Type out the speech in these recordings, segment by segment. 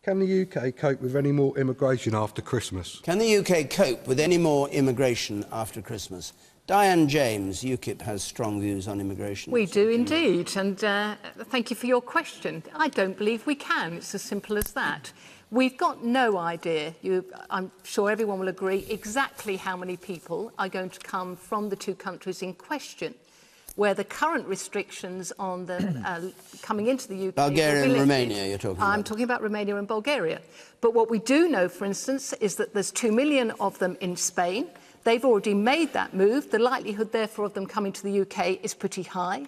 Can the UK cope with any more immigration after Christmas? Can the UK cope with any more immigration after Christmas? Diane James, UKIP has strong views on immigration. We do indeed, and thank you for your question. I don't believe we can. It's as simple as that. We've got no idea, I'm sure everyone will agree, exactly how many people are going to come from the two countries in question, where the current restrictions on the coming into the UK... Bulgaria and Romania, you're talking about. I'm talking about Romania and Bulgaria. But what we do know, for instance, is that there's 2 million of them in Spain. They've already made that move. The likelihood, therefore, of them coming to the UK is pretty high.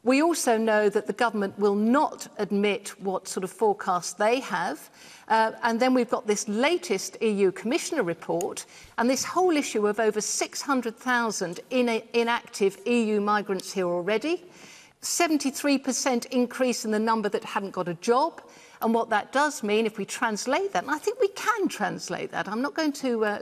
We also know that the government will not admit what sort of forecast they have. And then we've got this latest EU Commissioner report and this whole issue of over 600,000 inactive EU migrants here already, 73% increase in the number that haven't got a job. And what that does mean, if we translate that, and I think we can translate that, I'm not going to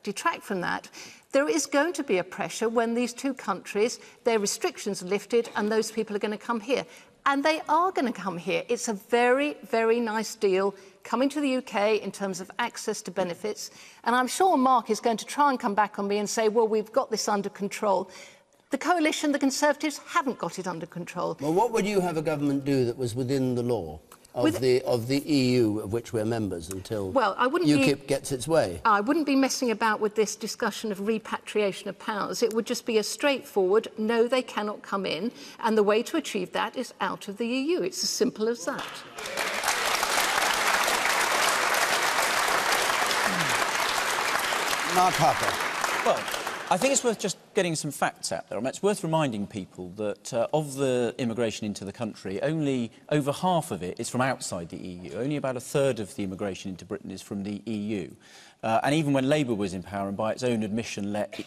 detract from that, there is going to be a pressure when these two countries, their restrictions are lifted and those people are going to come here. And they are going to come here. It's a very, very nice deal coming to the UK in terms of access to benefits. And I'm sure Mark is going to try and come back on me and say, well, we've got this under control. The Coalition, the Conservatives, haven't got it under control. Well, what would you have a government do that was within the law of the EU, of which we're members, until UKIP gets its way? I wouldn't be messing about with this discussion of repatriation of powers. It would just be a straightforward, no, they cannot come in, and the way to achieve that is out of the EU. It's as simple as that. Mark Harper. Well, I think it's worth just getting some facts out there. I mean, it's worth reminding people that of the immigration into the country, only over half of it is from outside the EU. Only about a third of the immigration into Britain is from the EU. And even when Labour was in power and by its own admission let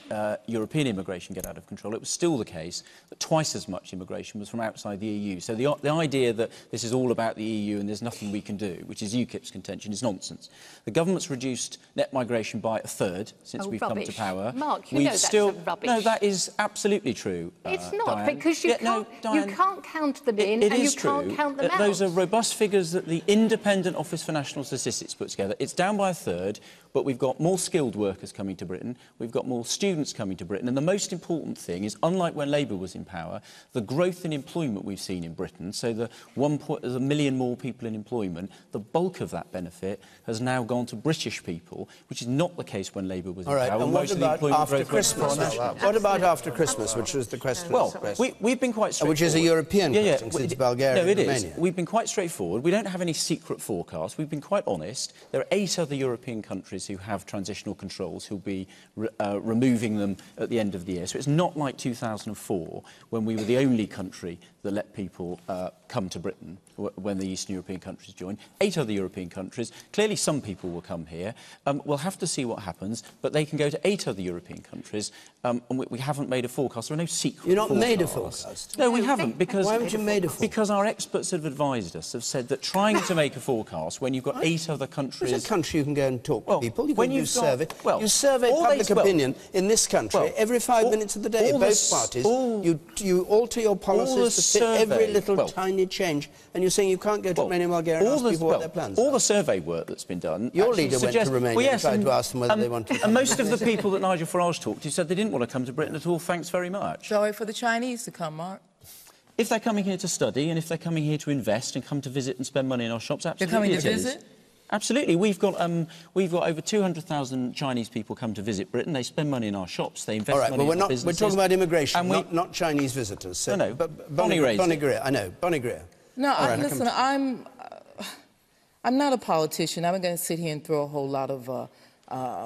European immigration get out of control, it was still the case that twice as much immigration was from outside the EU. So the idea that this is all about the EU and there's nothing we can do, which is UKIP's contention, is nonsense. The government's reduced net migration by a third since we've come to power. Mark, you know that's rubbish. No, that is absolutely true. It's not, Diane. because you can't count them in and you can't count them out. Those are robust figures that the Independent Office for National Statistics put together. It's down by a third, but we've got more skilled workers coming to Britain, we've got more students coming to Britain, and the most important thing is, unlike when Labour was in power, the growth in employment we've seen in Britain, so there's 1 million more people in employment, the bulk of that benefit has now gone to British people, which is not the case when Labour was in power. And what about after Christmas? What about after Christmas, which was the question? Well, we've been quite straightforward. Which is a European question, because it's Bulgaria and Romania. No, it is. We've been quite straightforward. We don't have any secret forecasts. We've been quite honest. There are 8 other European countries who have transitional controls who'll be removing them at the end of the year. So it's not like 2004, when we were the only country that let people come to Britain when the Eastern European countries joined. 8 other European countries. Clearly some people will come here. We'll have to see what happens, but they can go to 8 other European countries, and we haven't made a forecast. There are no secret forecasts. You've not made a forecast? No, we haven't, because... Why haven't you made a forecast? Because our experts have advised us, have said that trying to make a forecast when you've got 8 other countries... There's a country you can go and talk to people. You can do survey. Well, you survey public opinion in this country every 5 minutes of the day. Both parties. You alter your policies to fit every little tiny change, and you're saying you can't go to Romania and Bulgaria and ask people what their plans are. All the survey work that's been done... Your leader went to Romania and tried to ask them whether they wanted to... And most of the people that Nigel Farage talked to said they didn't want to come to Britain at all. Thanks very much. Sorry for the Chinese to come, Mark. If they're coming here to study and if they're coming here to invest and come to visit and spend money in our shops, absolutely. They're coming to visit? Absolutely. We've got over 200,000 Chinese people come to visit Britain. They spend money in our shops. They invest money in our businesses. We're talking about immigration, not Chinese visitors. So, no. Bonnie Greer. I know. Bonnie Greer. No, listen, I'm not a politician. I'm not going to sit here and throw a whole lot of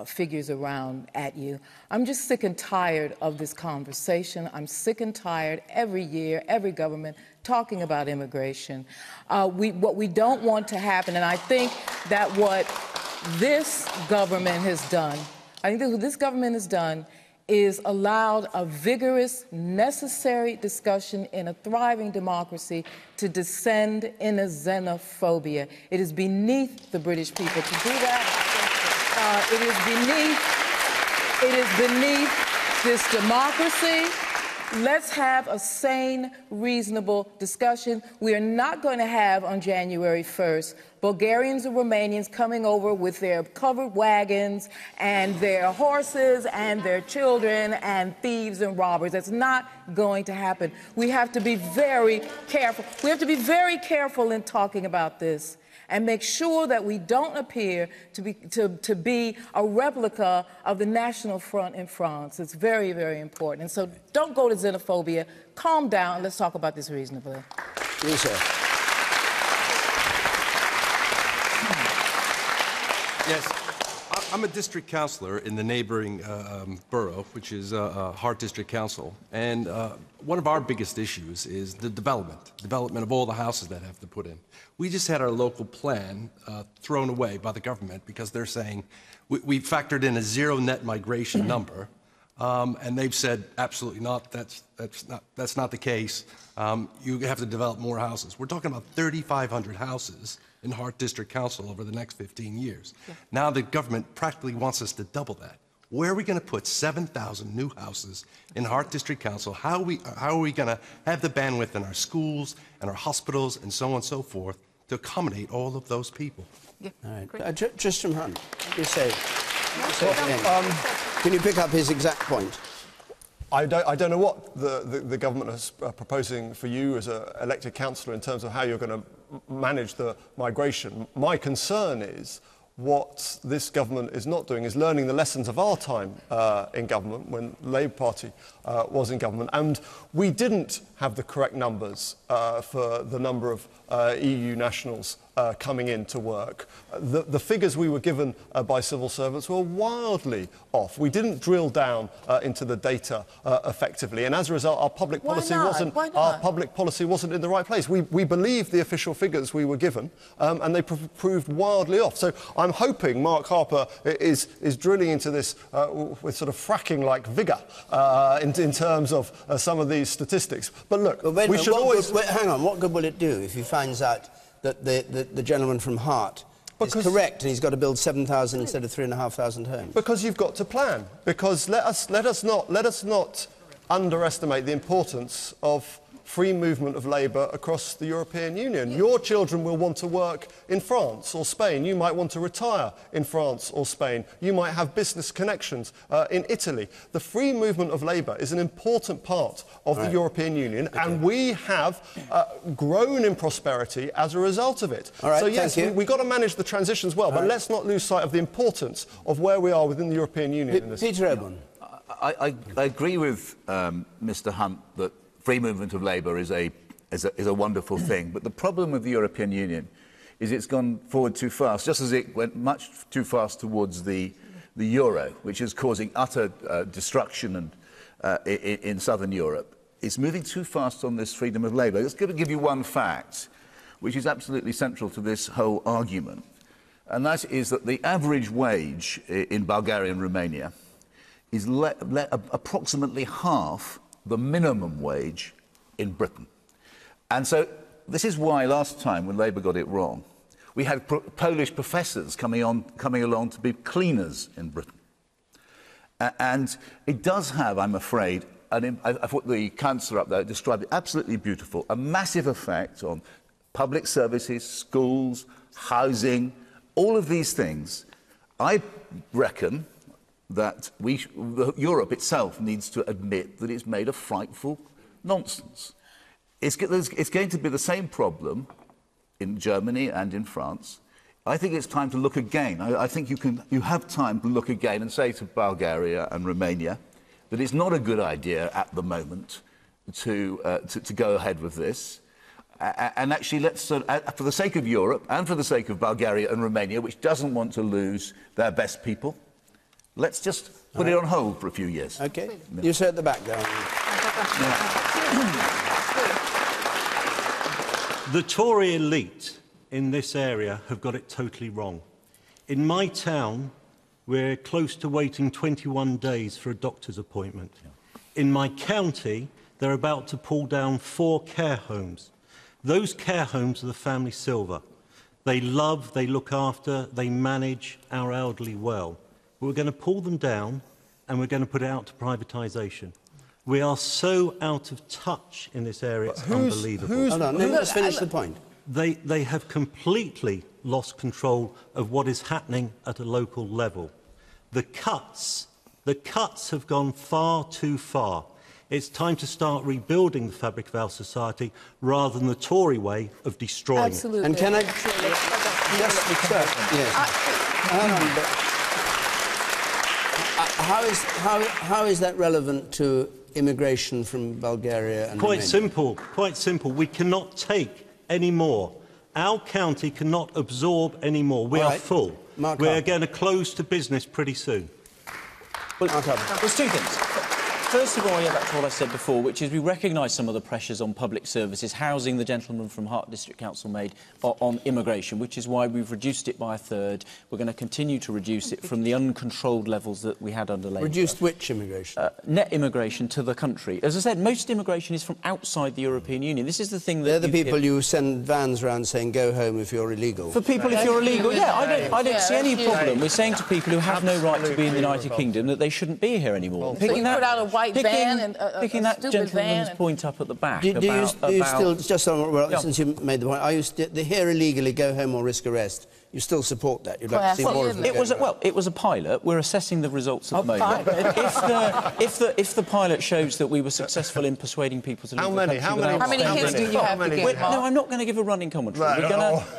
figures around at you. I'm just sick and tired of this conversation. I'm sick and tired every year, every government talking about immigration. What we don't want to happen, and I think that what this government has done, is allowed a vigorous, necessary discussion in a thriving democracy to descend in a xenophobia. It is beneath the British people to do that. It is beneath this democracy. Let's have a sane, reasonable discussion. We are not going to have on January 1st Bulgarians and Romanians coming over with their covered wagons and their horses and their children and thieves and robbers. That's not going to happen. We have to be very careful. We have to be very careful in talking about this and make sure that we don't appear to be a replica of the National Front in France. It's very, very important. And so don't go to xenophobia. Calm down. Let's talk about this reasonably. Yes, sir. Yes, I'm a district councillor in the neighbouring borough, which is Hart District Council, and one of our biggest issues is the development of all the houses that have to put in. We just had our local plan thrown away by the government because they're saying we factored in a zero net migration number, and they've said absolutely not. That's not the case. You have to develop more houses. We're talking about 3,500 houses in Hart District Council over the next 15 years. Yeah. Now the government practically wants us to double that. Where are we going to put 7,000 new houses in Hart District Council? How are we going to have the bandwidth in our schools and our hospitals and so on and so forth to accommodate all of those people? Yeah. All right. Tristram Hunt, what do you say? Can you pick up his exact point? I don't know what the government is proposing for you as an elected councillor in terms of how you're going to manage the migration. My concern is what this government is not doing is learning the lessons of our time in government when the Labour Party was in government. And we didn't have the correct numbers for the number of EU nationals coming in to work. The figures we were given by civil servants were wildly off. We didn't drill down into the data effectively, and as a result, our public policy wasn't in the right place. We believed the official figures we were given, and they proved wildly off. So I'm hoping Mark Harper is drilling into this with sort of fracking-like vigour in terms of some of these statistics. But look, we should always... hang on, what good will it do if he finds out that the gentleman from Hart is correct and he's got to build 7,000 instead of 3,500 homes? Because you've got to plan. Because let us not underestimate the importance of free movement of labour across the European Union. Yeah. Your children will want to work in France or Spain. You might want to retire in France or Spain. You might have business connections in Italy. The free movement of labour is an important part of the European Union, and we have grown in prosperity as a result of it. All right, so yes, we've got to manage the transitions well, but let's not lose sight of the importance of where we are within the European Union. In this. Peter Oborne. I agree with Mr. Hunt that free movement of labour is a wonderful thing, but the problem with the European Union is it's gone forward too fast, just as it went much too fast towards the euro, which is causing utter destruction in southern Europe. It's moving too fast on this freedom of labour. Let's give you one fact, which is absolutely central to this whole argument, and that is that the average wage in Bulgaria and Romania is approximately half the minimum wage in Britain. And so this is why last time when Labour got it wrong, we had Polish professors coming along to be cleaners in Britain. And it does have, I'm afraid, I thought the Chancellor up there described it absolutely beautiful, a massive effect on public services, schools, housing, all of these things. I reckon that Europe itself needs to admit that it's made a frightful nonsense. It's going to be the same problem in Germany and in France. I think it's time to look again. I think you have time to look again and say to Bulgaria and Romania that it's not a good idea at the moment to go ahead with this. And actually, let's, for the sake of Europe and for the sake of Bulgaria and Romania, which doesn't want to lose their best people, let's just put it on hold for a few years. OK. You say at the back there. The Tory elite in this area have got it totally wrong. In my town, we're close to waiting 21 days for a doctor's appointment. Yeah. In my county, they're about to pull down 4 care homes. Those care homes are the family silver. They love, they look after, they manage our elderly well. We're going to pull them down and we're going to put it out to privatisation. We are so out of touch in this area, it's unbelievable. Hold on, let's finish the point. they have completely lost control of what is happening at a local level. The cuts have gone far too far. It's time to start rebuilding the fabric of our society rather than the Tory way of destroying Absolutely. it. And can I... How is that relevant to immigration from Bulgaria and Quite Romania? simple, quite simple. We cannot take any more. Our county cannot absorb any more. We are full. We're going to close to business pretty soon. Well, there's two things. First of all, back to what I said before, which is we recognise some of the pressures on public services, housing the gentleman from Hart District Council made on immigration, which is why we've reduced it by a third. We're going to continue to reduce it from the uncontrolled levels that we had under Labour. Reduced which immigration? Net immigration to the country. As I said, most immigration is from outside the European Union. This is the thing that... They're the people you send vans around saying, go home if you're illegal. For people if you're illegal, I don't see any problem. We're saying to people who have no right to be in the United Kingdom that they shouldn't be here anymore. Picking that gentleman's point up at the back do you still, just since you made the point, are you the here illegally, go home or risk arrest? You still support that? You'd like to see more of them? It was a pilot. We're assessing the results at the moment. If the pilot shows that we were successful in persuading people to leave the country... How many hits do you have to get? No, I'm not going to give a running commentary.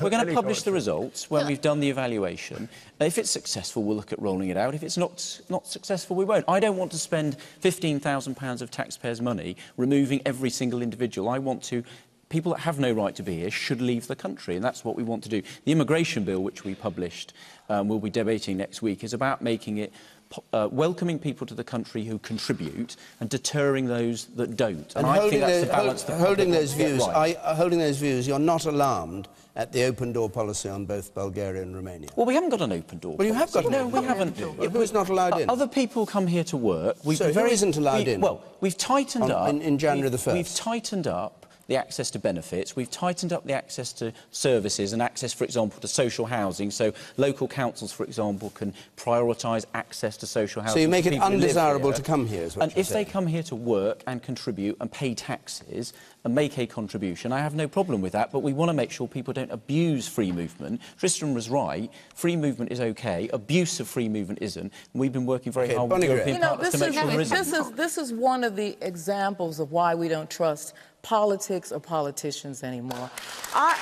We're going to publish the results when we've done the evaluation. If it's successful, we'll look at rolling it out. If it's not successful, we won't. I don't want to spend £15,000 of taxpayers' money removing every single individual. I want to... People that have no right to be here should leave the country, and that's what we want to do. The immigration bill, which we published, we'll be debating next week, is about making it welcoming people to the country who contribute and deterring those that don't. And I think that's the balance. Holding those views, you're not alarmed at the open door policy on both Bulgaria and Romania? Well, we haven't got an open door policy. You have got No, we haven't. Who's not allowed in? Other people come here to work. Who isn't allowed in? Well, we've tightened up... In January the 1st? We've tightened up the access to benefits. We've tightened up the access to services and access, for example, to social housing. So local councils, for example, can prioritise access to social housing. So you make it undesirable to come here, is what you're saying. And if they come here to work and contribute and pay taxes and make a contribution, I have no problem with that, but we want to make sure people don't abuse free movement. Tristram was right. Free movement is OK. Abuse of free movement isn't. And we've been working very hard with the European partners to make sure there isn't. This is one of the examples of why we don't trust politics or politicians anymore. And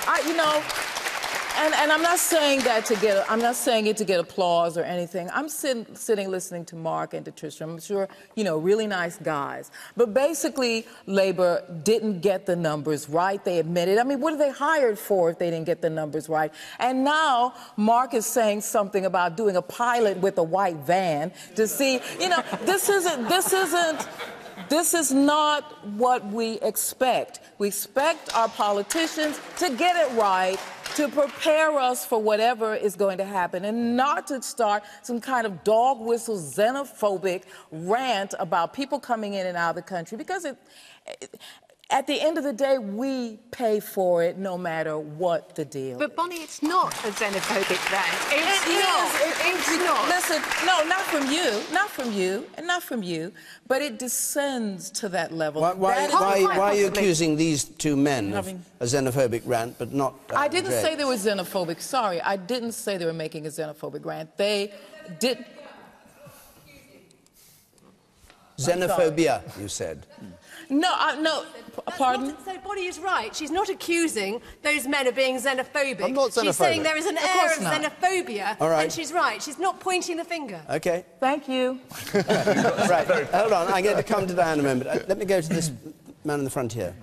I'm not saying that to get. I'm not saying it to get applause or anything. I'm sitting listening to Mark and to Tristram. I'm sure, really nice guys. But basically, Labour didn't get the numbers right. They admitted. I mean, what are they hired for if they didn't get the numbers right? And now Mark is saying something about doing a pilot with a white van to see. This is not what we expect. We expect our politicians to get it right, to prepare us for whatever is going to happen, and not to start some kind of dog whistle xenophobic rant about people coming in and out of the country, because at the end of the day, we pay for it no matter what the deal. But, Bonnie, it's not a xenophobic rant. It's not. Listen, no, not from you, and not from you, but it descends to that level. Why are you accusing these two men of a xenophobic rant, but not... I didn't say they were xenophobic. Sorry, I didn't say they were making a xenophobic rant. They did... Xenophobia, you said. No, pardon? So Bonnie is right. She's not accusing those men of being xenophobic. I'm not xenophobic. She's saying there is an air of xenophobia, all right. and she's right. She's not pointing the finger. OK. Thank you. Right, hold on. I'm going to come to Diane in a moment. Let me go to this man in the front here.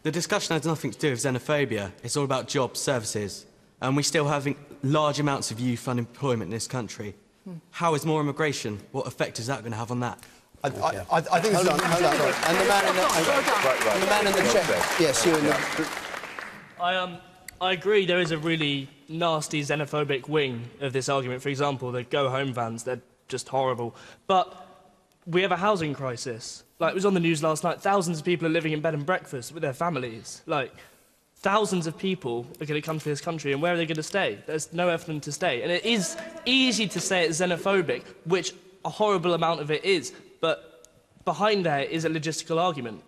The discussion has nothing to do with xenophobia. It's all about jobs, services. And we still have large amounts of youth unemployment in this country. How is more immigration? What effect is that going to have on that? I think... Hold on. And the man in the chair. Yes, you in the... I agree there is a really nasty xenophobic wing of this argument. For example, the go-home vans, they're just horrible. But we have a housing crisis. Like, it was on the news last night, thousands of people are living in bed and breakfast with their families. Like, thousands of people are going to come to this country, and where are they going to stay? There's nowhere for them to stay. And it is easy to say it's xenophobic, which a horrible amount of it is, but behind there is a logistical argument.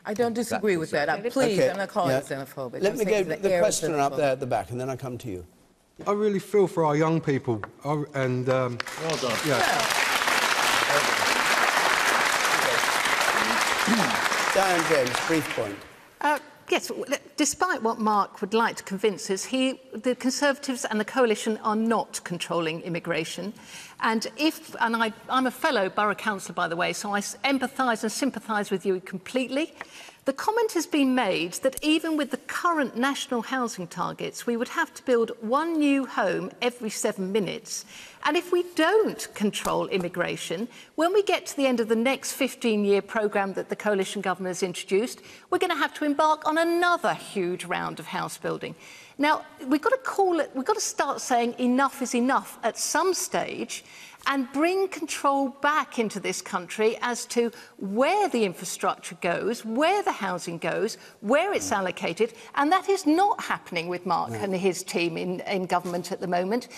I don't disagree with that. Please, Okay, I'm not calling yeah. it xenophobic. Let I'm me saying go the to the air is questioner up xenophobic. there at the back, and then I come to you. I really feel for our young people. Well done. Yeah. Diane James, brief point. Yes, despite what Mark would like to convince us, the Conservatives and the Coalition are not controlling immigration. And I'm a fellow borough councillor, by the way, so I empathise and sympathise with you completely. The comment has been made that even with the current national housing targets, we would have to build one new home every 7 minutes. And if we don't control immigration, when we get to the end of the next 15-year programme that the coalition government has introduced, we're going to have to embark on another huge round of house building. Now, we've got to start saying enough is enough at some stage and bring control back into this country as to where the infrastructure goes, where the housing goes, where it's allocated, and that is not happening with Mark and his team in government at the moment.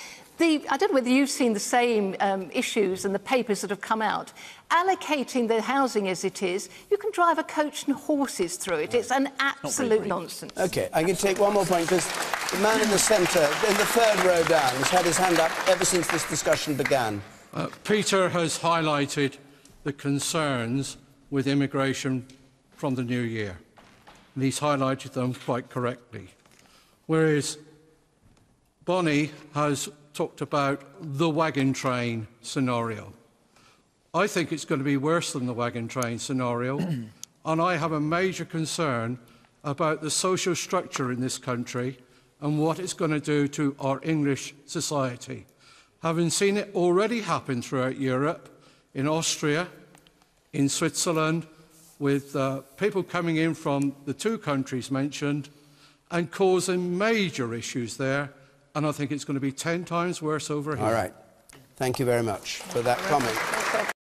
I don't know whether you've seen the same issues and the papers that have come out. Allocating the housing as it is, you can drive a coach and horses through it. It's an absolute nonsense. OK, I'm going to take one more point, because the man in the centre, in the third row down, has had his hand up ever since this discussion began. Peter has highlighted the concerns with immigration from the new year, and he's highlighted them quite correctly. Whereas Bonnie has talked about the wagon train scenario. I think it's going to be worse than the wagon train scenario, and I have a major concern about the social structure in this country and what it's going to do to our English society. Having seen it already happen throughout Europe, in Austria, in Switzerland, with people coming in from the two countries mentioned and causing major issues there, and I think it's going to be 10 times worse over here. All right. Thank you very much for that comment.